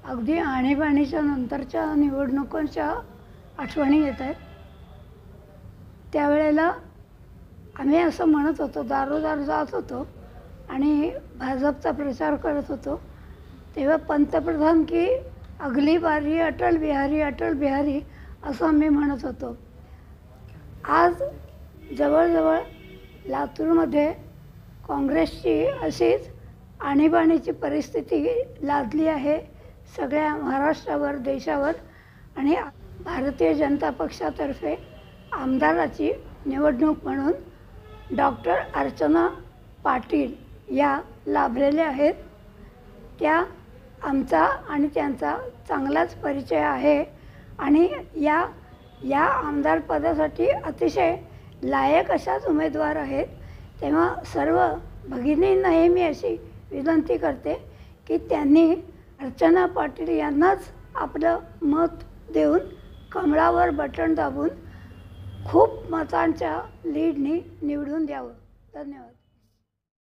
अगदी आणीबाणीच्या नंतरच्या निवडणुकांच्या आठवणी येत आहेत. त्यावेळेला आम्ही असं म्हणत होतो, दारोदार जात होतो आणि भाजपचा प्रचार करत होतो. तेव्हा पंतप्रधान की अगली बारी अटल बिहारी असं आम्ही म्हणत होतो. आज जवळजवळ लातूरमध्ये काँग्रेसची अशीच आणीबाणीची परिस्थिती लादली आहे सगळ्या महाराष्ट्रावर, देशावर. आणि भारतीय जनता पक्षातर्फे आमदाराची निवडणूक म्हणून डॉक्टर अर्चना पाटील या लाभलेल्या आहेत. त्या आमचा आणि त्यांचा चांगलाच परिचय आहे आणि या आमदारपदासाठी अतिशय लायक अशाच उमेदवार आहेत. तेव्हा सर्व भगिनींनाही मी अशी विनंती करते की त्यांनी अर्चना पाटील यांनाच आपलं मत देऊन कमळावर बटण दाबून खूप मतांच्या लीडनी निवडून द्यावं. धन्यवाद.